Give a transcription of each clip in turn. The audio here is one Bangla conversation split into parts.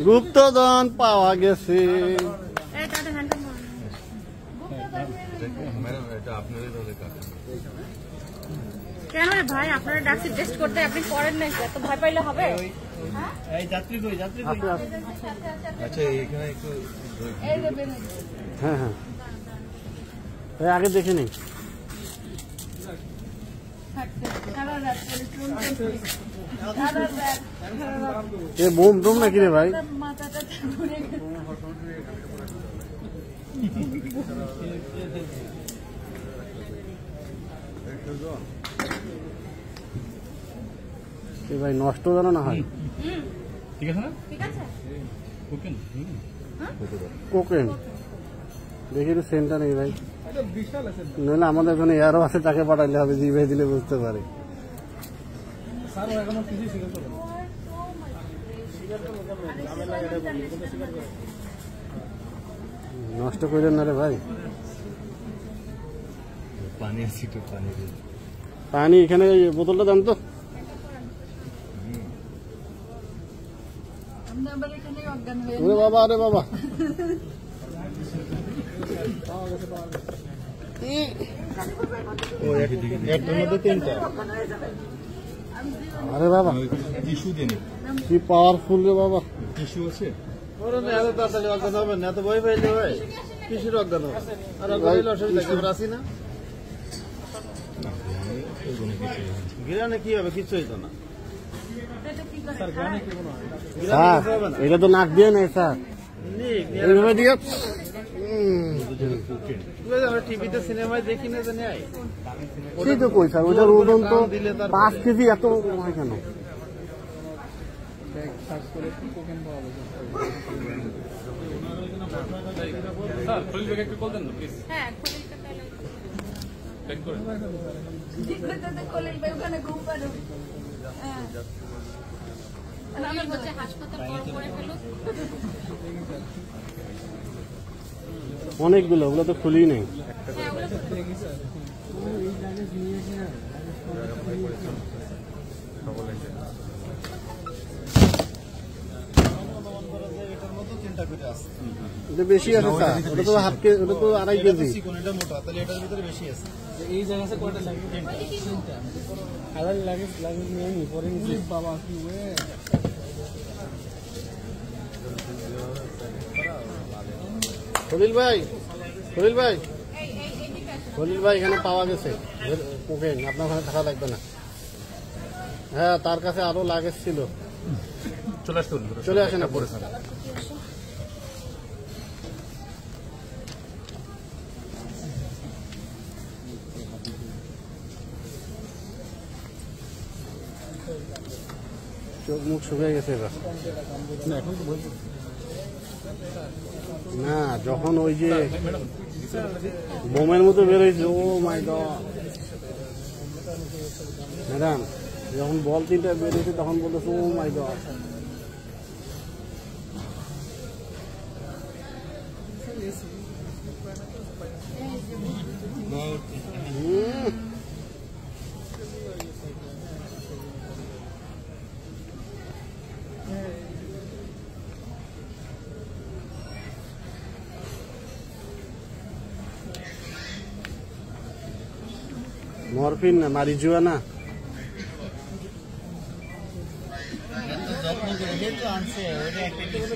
গুপ্তধন পাওয়া গেছে। কেন রে ভাই, আপনারা ডাকছি টেস্ট করতে, আপনি করেন নাই, এত ভয় পাইলে হবে? এই যাত্রী কই, যাত্রী কই? আচ্ছা এখানে একটু হ্যাঁ হ্যাঁ, আগে দেখে নেই। এ বোম টোম নাকি রে ভাই? ভাই নষ্ট যেন না হয়। ঠিক আছে না? কোকেন দেখি তো সেন্টার নেই ভাই, নইলে আমাদের এখানে এয়ারও আছে, তাকে পাঠাইলে হবে, জিভে দিলে বুঝতে পারে। নষ্ট করেন না রে ভাই। পানি আছে, পানি এখানে বোতলটা দাম তো। ওরে বাবা, আরে বাবা, একটার মধ্যে 3টা। আরে বাবা, টিস্যু দিন, কি পাওয়ারফুল রে বাবা। টিস্যু আছে? ওরা না এত তাড়াতাড়ি অজ্ঞান হবে না, এত ভয় পাইলে ভাই কিসের অজ্ঞান হবে? আর অজ্ঞান হইলে অসুবিধা কি? আমরা আসি না, গিরানে কি হবে? কিছু হইতো না স্যার, এটা তো নাক দিয়ে নেই স্যার, এইভাবে দিয়ে। আমরা টিভিতে সিনেমায় দেখি না জানি, সেই তো কই স্যার, ওটার ওজন তো 5 কেজি, এত হয় কেন? অনেকগুলো, ওগুলো তো খুলি নেই। এটা বেশি আছে স্যার, ওটা তো হাফ কেজি, ওটা তো 2.5 কেজি। এটা মোটা, তাহলে এটার ভিতরে বেশি আছে। এই জায়গাতে কয়টা লাগে? 3টা। আলাদা লাগে নিয়ে নি পরে নিয়ে বাবা কি ওয়ে। খলিল ভাই, এখানে পাওয়া গেছে কোকেন, আপনার ওখানে থাকা লাগবে না। হ্যাঁ, তার কাছে আরো লাগেজ ছিল। চলে আসেন না পরে স্যার। চোখ মুখ শুকিয়ে গেছে এবার। না, যখন ওই যে বোমের মতো বেরোইছে, ও মাই গড ম্যাডাম, যখন বল 3টা বেরোইছে তখন বলতেছে ও মাই গড। মরফিন না, মারিজুয়ানা। যত্ন করে যেহেতু আনছে, ওইটা একটা কিছু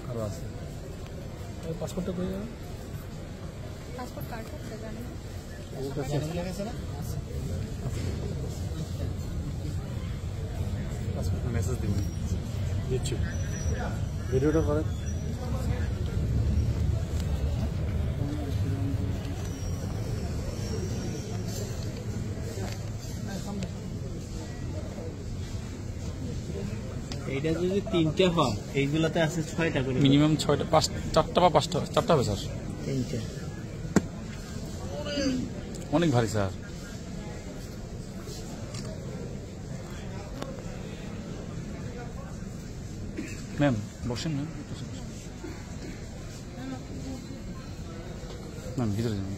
আরো আছে। পাসপোর্টটা কই যাবে? পাসপোর্ট কার্ড করতে জানেন না? পাসপোর্ট মেসেজ দিবেন, দিচ্ছি, ভিডিওটা করেন। এইটা যদি 3টা হয়, এইগুলাতে আছে 6টা করে, মিনিমাম 6টা, 4টা বা 5টা, 4টা হবে স্যার। 3টা অনেক ভারী স্যার। ম্যাম বসেন, ম্যাম ভিতরে যান।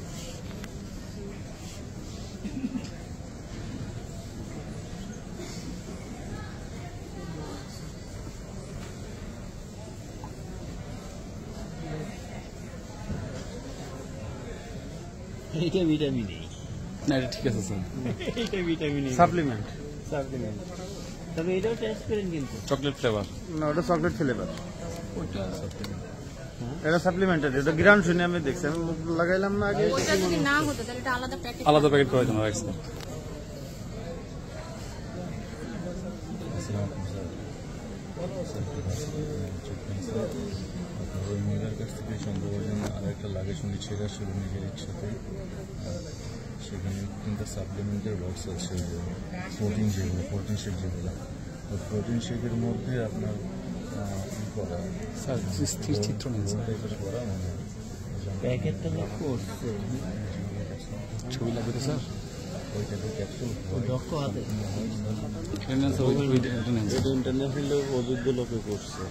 এইটা ভিটামিন না এটা ঠিক আছে স্যার। এইটা ভিটামিন সাপ্লিমেন্ট। তবে এটাও টেস্ট করেন কিন্তু চকলেট ফ্লেভার। না ওটা চকলেট ফ্লেভার, ওইটা এটা সাপ্লিমেন্টারি। এটা গ্রাম শুনে আমি দেখছি, আমি মুখ লাগাইলাম না আগে। ওইটা যদি না হতো তাহলে এটা আলাদা প্যাকেট। আলাদা প্যাকেট করার জন্য রাখছি। ওই মহিলার কাছ থেকে সন্দেহভাজন আরেকটা লাগে শুনি ছেঁড়া শুরু নিজের ইচ্ছাতে। সেখানে কিন্তু সাপ্লিমেন্টের বক্স আছে, প্রোটিন যেগুলো, প্রোটিন শেক যেগুলো, তো প্রোটিন শেকের মধ্যে আপনার করা স্যার স্থির চিত্র নেই স্যার। টাইপের করা মনে হয় প্যাকেটটা করছে ছবি লাগবে তো স্যার। ওই টাইপের ক্যাপসুল দক্ষ হাতে এটা নেন স্যার, এটা নেন স্যার। এটা ইন্টারন্যাশনাল অযোগ্য লোকে করছে।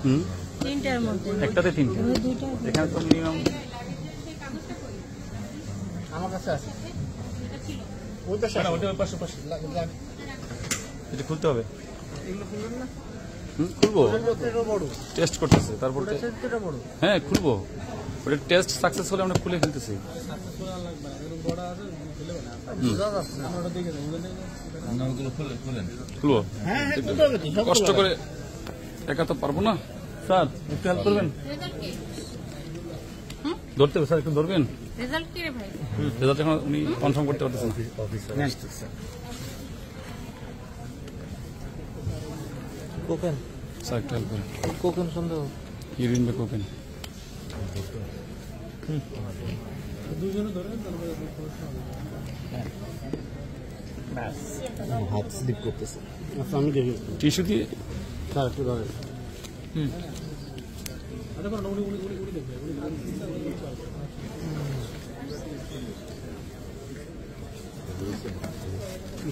হুম, তিনটার মধ্যে একটাতে তিনটে, এখানে তো মিনিমাম আমার কাছে আছে ওই পাশে আছে। ওটা পাশে পাশে এটা খুলতে হবে। খুলবো, এটা বড়, টেস্ট করতেছে তারপর তো- এটা বড়। হ্যাঁ খুলবো, ওটা টেস্ট সাকসেস হলে আমরা খুলে ফেলতেছি। ওগুলো খুলেন। খুলবো, হ্যাঁ হ্যাঁ খুলতে হবে তো, সব কষ্ট করে একা তো পারবো না স্যার, একটু হেল্প করবেন। রেজাল্ট কি? ধরতে হবে স্যার, একটু ধরবেন। রেজাল্ট কি রে ভাই? রেজাল্ট এখন উনি কনফার্ম করতে পারতেছেন না। কোকেন স্যার একটু হেল্প করেন। কোকেন সন্দেহ ইউরিন বা কোকেন। হাত স্লিপ করতেছে। আচ্ছা আমি দেখি টিস্যু দিয়ে স্যার একটু ধরেন।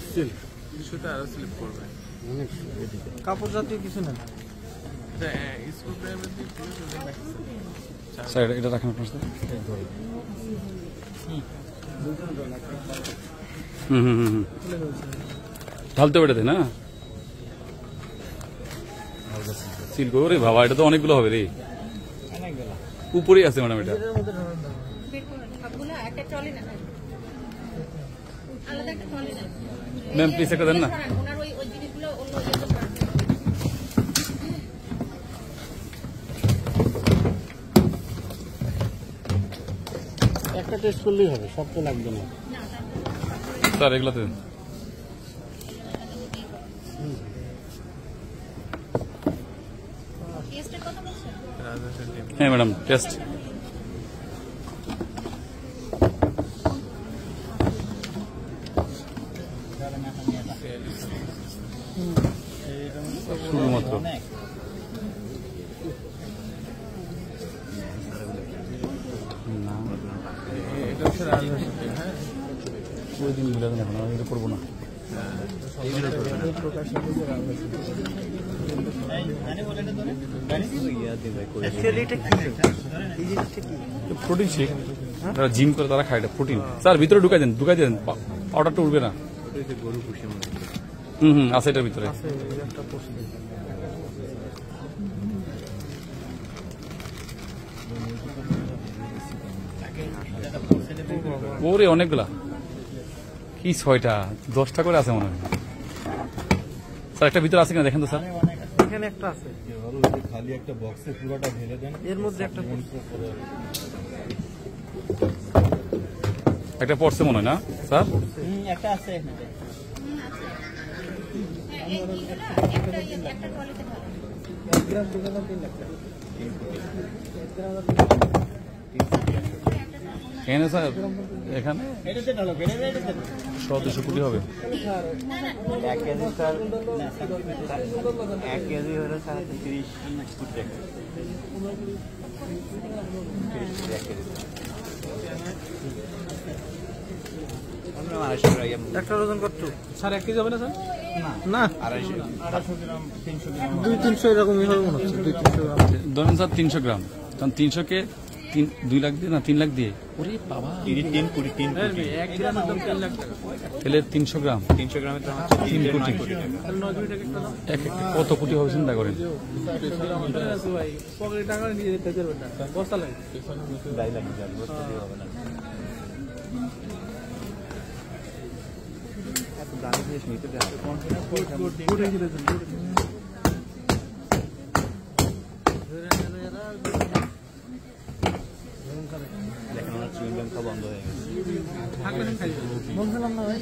স্টিল টিস্যুটা আরো স্লিপ করবে। অনেক কাপড় জাতীয় কিছু না। স্কুল ড্রাইভার দিয়ে পুরো চলে রাখছে। স্যার এটা রাখেন আপনার সাথে। হুম হুম হুম হুম, ঢালতে হবে এটাতে না, সিল করো রে বাবা, এটা তো অনেকগুলো হবে রে, উপরেই আছে ম্যাডাম এটা। বের করুন সবগুলো একটা ট্রলি না আলাদা একটা ট্রলি না। ম্যাম প্লিজ একটা দেন না। ওনার ওই জিনিসগুলো অন্য জায়গায় রাখবেন। একটা টেস্ট করলেই হবে, সব তো লাগবে না। স্যার এগুলোতে দেন। টেস্টের কথা বলছেন? হ্যাঁ ম্যাডাম টেস্ট। শুধুমাত্র ওই দিন ভুলে দেন, এখন আমি এটা করবো না। প্রোটিন শেক, যারা জিম করে তারা খায়, এটা প্রোটিন। স্যার ভিতরে ঢুকাই দেন, পাউডারটা উঠবে না। হুম হুম আছে এটার ভিতরে। ওরে অনেকগুলা, কি 6টা 10টা করে আছে মনে হয়। স্যার একটা ভিতরে আছে কিনা দেখেন তো স্যার। এখানে একটা আছে, খালি একটা বক্সে পুরোটা ঢেলে দেন। এর মধ্যে একটা একটা পড়ছে মনে হয় না স্যার। একটা আছে একটা ট্রলিতে ঢালুন। এখানে স্যার, এখানে এটাতে ঢালো, এটাতে 100-200 কোটি হবে। 1 কেজি স্যার, 1 কেজি হলো স্যার 30 কোটি টাকা। একটা ওজন কত স্যার? 1 কেজি হবে না স্যার? না 250 গ্রাম 300 এরকমই হবে মনে হচ্ছে। 200-300 গ্রাম ধরেন স্যার 300 গ্রাম, তখন 300-কে 2 লাখ দিয়ে না 3 লাখ দিয়ে, ওরে বাবা 1 গ্রামের দাম 3 লাখ টাকা। তাহলে 300 গ্রাম 300 গ্রামের দাম 3 কোটি। 9 কোটি টাকা একটা দাম। এক কত কোটি হবে চিন্তা করেন। ভাই পকেটে টাকা নিয়ে যেতে পারবে না, বস্তা লাগে। বলছিলাম না ভাই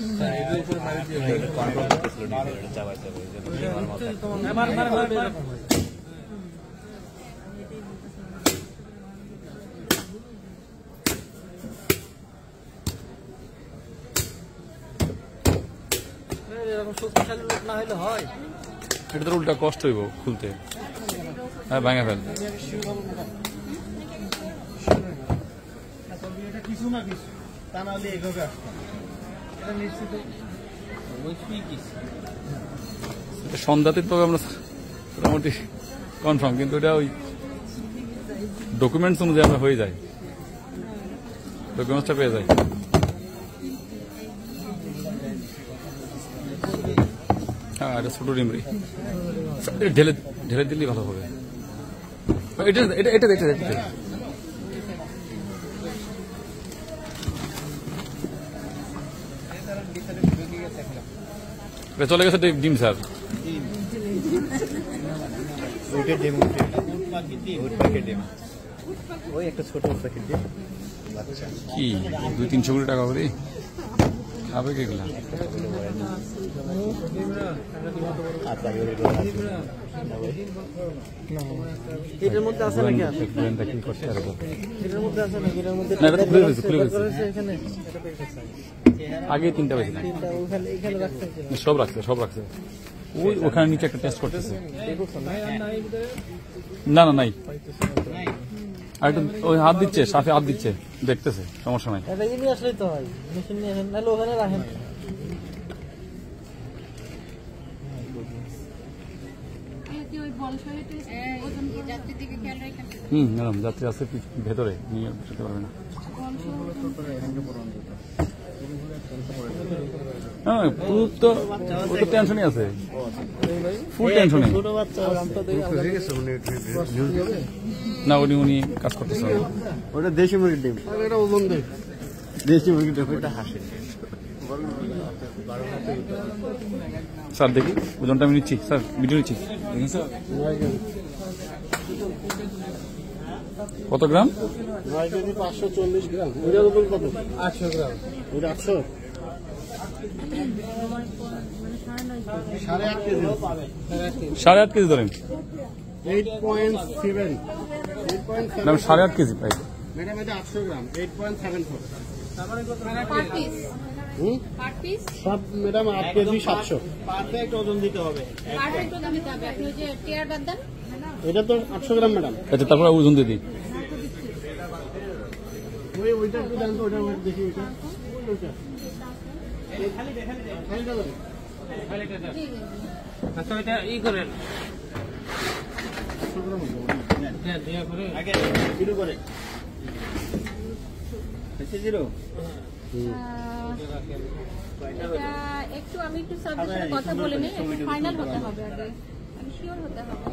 এরকম শক্তিশালী লোক না হলে হয়। এটা তো উল্টা কষ্ট হইব খুলতে, হ্যাঁ ভাঙা ফেল। কিছু না কিছু তা না হলে এভাবে আসতাম, এটা নিশ্চিত। সন্ধ্যাতে তো আমরা মোটামুটি কনফার্ম, কিন্তু এটা ওই ডকুমেন্টস অনুযায়ী আমরা হয়ে যায়, ডকুমেন্টসটা পেয়ে যায়। হ্যাঁ এটা ছোট ডিমরি, ঢেলে ঢেলে দিলেই ভালো হবে। এটা এটা এটা এটা চলে গেছে ডিম স্যার। ওই একটা ছোট প্যাকেট দিয়ে কি 200-300 কোটি টাকা করে খাবে কেগুলা? এটার মধ্যে আছে নাকি? কি করতে পারবো? এটার মধ্যে আছে নাকি? এটার মধ্যে না, এটা তো খুলে ফেলছে, খুলে ফেলছে। এখানে আগে 3টা বেশি না, ওখানে এখানে রাখতে সব রাখছে, সব রাখছে। ওই ওখানে নিচে একটা টেস্ট করতেছে। না না নাই, আর একটু ওই হাত দিচ্ছে, সাথে হাত দিচ্ছে, দেখতেছে, সমস্যা নাই। এটা নিয়ে আসলেই তো হয়, মেশিন নিয়ে আসেন, নাহলে ওখানে রাখেন। ম্যাডাম যাত্রী আছে ভেতরে, নিয়ে যেতে পারবে না। হ্যাঁ প্রুফ তো, ও তো টেনশনই আছে, ফুল টেনশনে। না উনি কাজ করতেছে। ওটা দেশি মুরগির ডিম, এটা ওজন দেয়। দেশি মুরগির ডিম, ওটা হাসে। স্যার দেখি ওজনটা আমি নিচ্ছি, স্যার ভিডিও নিচ্ছি, দেখুন স্যার কত গ্রাম? 9 কেজি 540 গ্রাম। ওইটার উপর কত? 800 গ্রাম। ওইটা 800, 8.5 কেজি। 8.5 কেজি ধরেন 8.7, ম্যাম, 8.5 কেজি পাই। ম্যাডাম এটা 800 গ্রাম, 8.74। পার পিস হুম, পার পিস সব ম্যাডাম 8 কেজি 700। পারফেক্ট ওজন দিতে হবে। পারফেক্ট ওজন দিতে হবে। আপনি ওই যে টিয়ার বাদ দেন। এটা তো 800 গ্রাম ম্যাডাম। আচ্ছা তারপরে ওজন দিয়ে দিই। ওইটা একটু দেন তো, ওইটা দেখি। ওইটা আচ্ছা এটা ই করেন, আগে শুরু করে জিরো। এটা একটু আমি একটু স্যারদের সাথে কথা বলে নিই, একটু ফাইনাল হতে হবে আগে, আমি শিওর হতে হবে।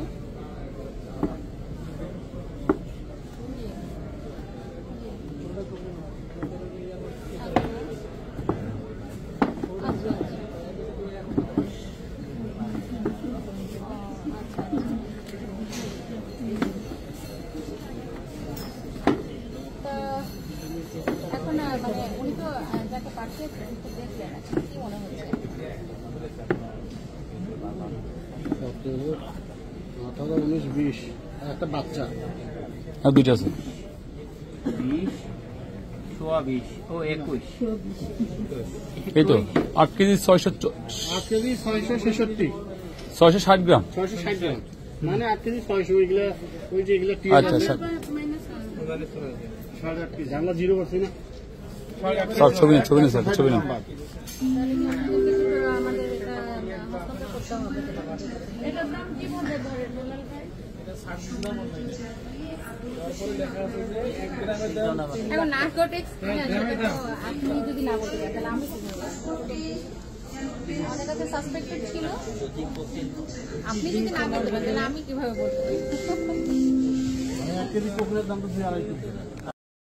এখন মানে উনি তো যাকে পাঠিয়েছেন তো দেখলেন, কি মনে হচ্ছে? 19, 20 আর একটা বাচ্চা। আর দুইটা আছে। 20, 20 ও 21। এই তো 8 কেজি 600, 8 কেজি 666, 660 গ্রাম। 660 গ্রাম মানে 8 কেজি 600। ওইগুলা ওই যে এগুলা টিয়ার আচ্ছা স্যার, জানলা জিরো করছি না স্যার ছবি নেন স্যার ছবি নেন। তাহলে কি আমাদের এটা হস্তান্তর করতে হবে। এটার দাম কিভাবে ধরে দুলাল ভাই? এখন নার্কোটিক্স আপনি যদি না বলতে পারেন তাহলে আমি কি বলবো? আমাদের কাছে সাসপেক্টেড ছিল, আপনি যদি না বলতে পারেন তাহলে আমি কিভাবে বলতে পারি? 1 কেজি পুকুরের দাম তো 2.5 কেজি।